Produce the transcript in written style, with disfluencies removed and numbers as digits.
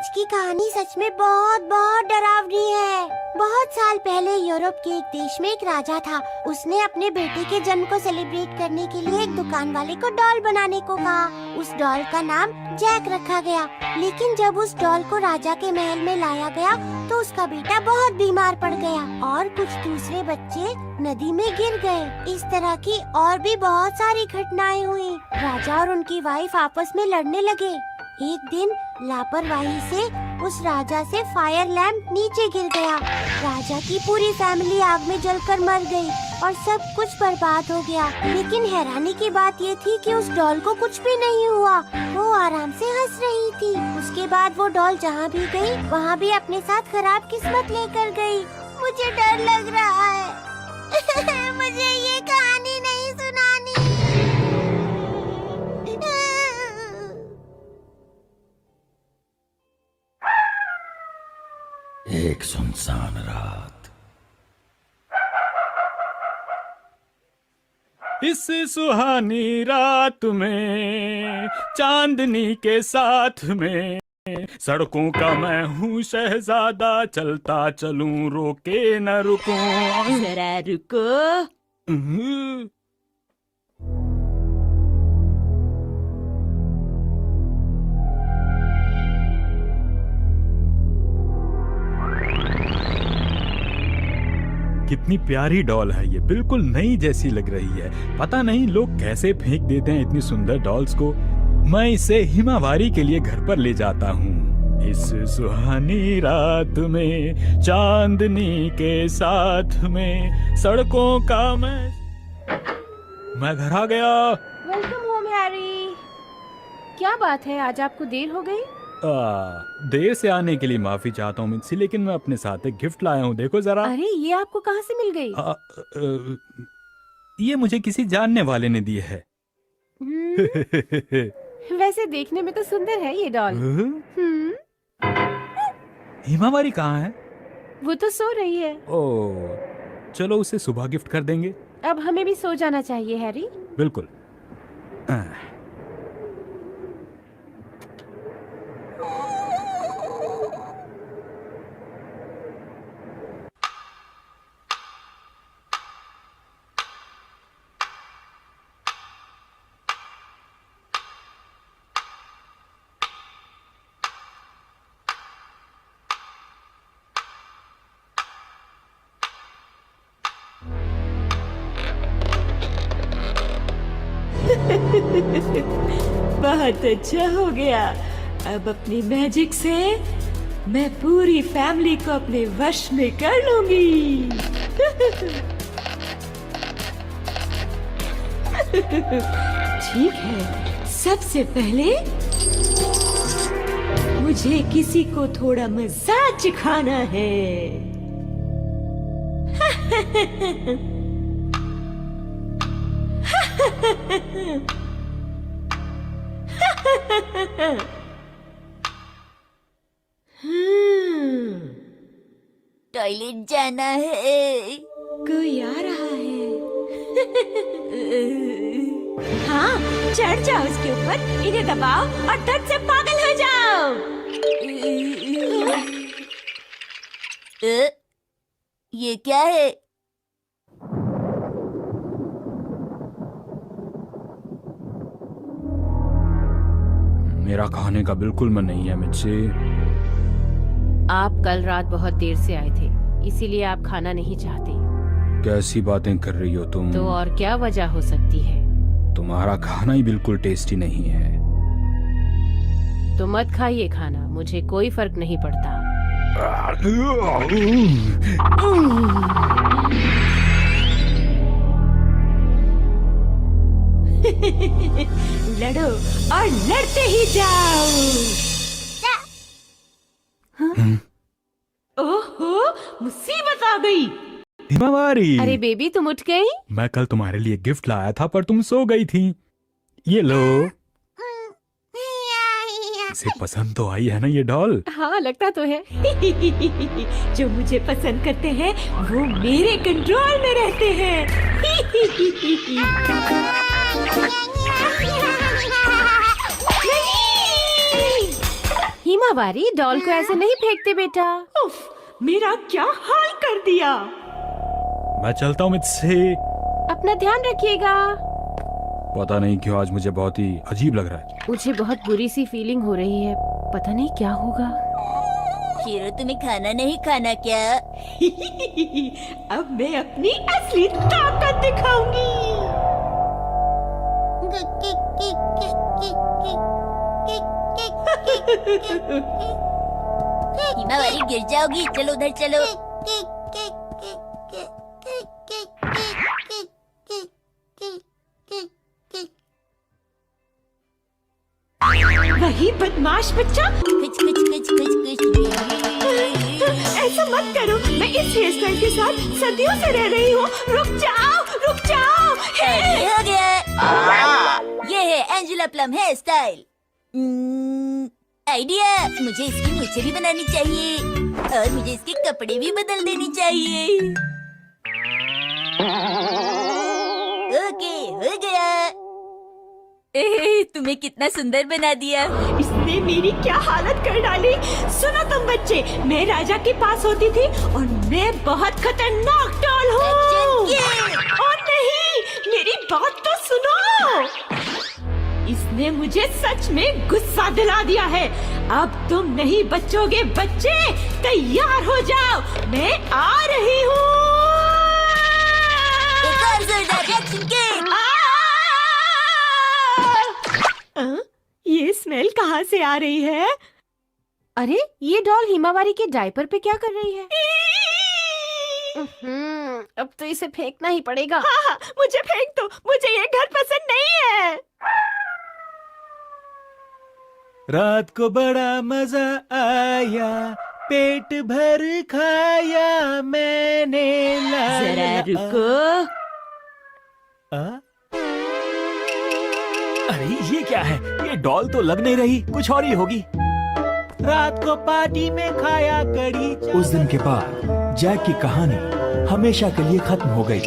आज की कहानी सच में बहुत बहुत डरावनी है। बहुत साल पहले यूरोप के एक देश में एक राजा था। उसने अपने बेटे के जन्म को सेलिब्रेट करने के लिए एक दुकान वाले को डॉल बनाने को कहा। उस डॉल का नाम जैक रखा गया। लेकिन जब उस डॉल को राजा के महल में लाया गया तो उसका बेटा बहुत बीमार पड़ गया और कुछ दूसरे बच्चे नदी में गिर गए। इस तरह की और भी बहुत सारी घटनाएं हुई। राजा और उनकी वाइफ आपस में लड़ने लगे। एक दिन लापरवाही से उस राजा से फायर लैंप नीचे गिर गया। राजा की पूरी फैमिली आग में जलकर मर गई और सब कुछ बर्बाद हो गया। लेकिन हैरानी की बात ये थी कि उस डॉल को कुछ भी नहीं हुआ। वो आराम से हंस रही थी। उसके बाद वो डॉल जहाँ भी गई वहाँ भी अपने साथ खराब किस्मत लेकर गई। मुझे डर लग रहा है। मुझे ये कहानी नहीं सुनानी। एक सुनसान रात। इस सुहानी रात में चांदनी के साथ में सड़कों का मैं हूँ शहजादा, चलता चलूं रोके न रुकूं। जरा रुको। कितनी प्यारी डॉल है ये, बिल्कुल नई जैसी लग रही है। पता नहीं लोग कैसे फेंक देते हैं इतनी सुंदर डॉल्स को। मैं इसे हिमावारी के लिए घर पर ले जाता हूँ। इस सुहानी रात में चांदनी के साथ में सड़कों का मैं घर आ गया। Welcome home Harry. क्या बात है, आज आपको देर हो गई? देर से आने के लिए माफी चाहता हूँ मित्सी, लेकिन मैं अपने साथ एक गिफ्ट लाया हूँ। देखो जरा। अरे ये आपको कहाँ से मिल गई? ये मुझे किसी जानने वाले ने दी है। वैसे देखने में तो सुंदर है ये डॉल। हिमावारी कहाँ है? वो तो सो रही है। ओह, चलो उसे सुबह गिफ्ट कर देंगे। अब हमें भी सो जाना चाहिए हैरी। बिल्कुल। बहुत अच्छा हो गया। अब अपनी मैजिक से मैं पूरी फैमिली को अपने वश में कर लूंगी। ठीक है, सबसे पहले मुझे किसी को थोड़ा मजा चिखाना है। टॉयलेट जाना है। कोई आ रहा है। हाँ, चढ़ जाओ उसके ऊपर, इन्हें दबाओ और दर्द से पागल हो जाओ। ये क्या है? मेरा खाने का बिल्कुल मन नहीं है मिर्ची। आप कल रात बहुत देर से आए थे, इसीलिए आप खाना नहीं चाहते। कैसी बातें कर रही हो तुम? तो और क्या वजह हो सकती है? तुम्हारा खाना ही बिल्कुल टेस्टी नहीं है। तो मत खाइए खाना, मुझे कोई फर्क नहीं पड़ता। लड़ो और लड़ते ही जाओ। ओहो, मुसीबत आ गई। हिमावारी, अरे बेबी, तुम उठ गई? मैं कल तुम्हारे लिए गिफ्ट लाया था पर तुम सो गई थी। ये लो। इसे पसंद तो आई है ना ये डॉल? हाँ, लगता तो है। जो मुझे पसंद करते हैं वो मेरे कंट्रोल में रहते हैं। हिमावारी, डॉल को ऐसे नहीं फेंकते बेटा। उफ, मेरा क्या हाल कर दिया। मैं चलता हूँ मुझसे। अपना ध्यान रखिएगा। पता नहीं क्यों आज मुझे बहुत ही अजीब लग रहा है। मुझे बहुत बुरी सी फीलिंग हो रही है, पता नहीं क्या होगा। शीरो, तुम्हें खाना नहीं खाना क्या? अब मैं अपनी असली ताकत दिखाऊंगी। हिमावारी गिर जाओगी, चलो उधर चलो। वही बदमाश बच्चा। कुछ कुछ कुछ कुछ कुछ। ऐसा मत करो, मैं इस हेयर स्टाइल के साथ सदियों से रह रही हूँ। रुक जाओ, रुक जाओ। ये हो गया। ये है Angela plum hair style. Idea, मुझे इसकी मूछें भी बनानी चाहिए और मुझे इसके कपड़े भी बदल देने चाहिए। ओके, हो गया। तुम्हें कितना सुंदर बना दिया। इसने मेरी क्या हालत कर डाली। सुनो तुम बच्चे, मैं राजा के पास होती थी और मैं बहुत खतरनाक डॉल हूँ। और नहीं, मेरी बात तो सुनो। इसने मुझे सच में गुस्सा दिला दिया है। अब तुम नहीं बचोगे बच्चे, तैयार हो जाओ, मैं आ रही हूँ। ये स्मेल कहाँ से आ रही है? अरे, ये डॉल हिमावारी के डायपर पे क्या कर रही है? अब तो इसे फेंकना ही पड़ेगा। हाँ हाँ, मुझे फेंक दो, मुझे ये घर पसंद नहीं है। रात को बड़ा मजा आया, पेट भर खाया मैंने। जरा रुको। अरे ये क्या है? ये डॉल तो लग नहीं रही, कुछ और ही होगी। रात को पार्टी में खाया कड़ी। उस दिन के बाद जैक की कहानी हमेशा के लिए खत्म हो गई।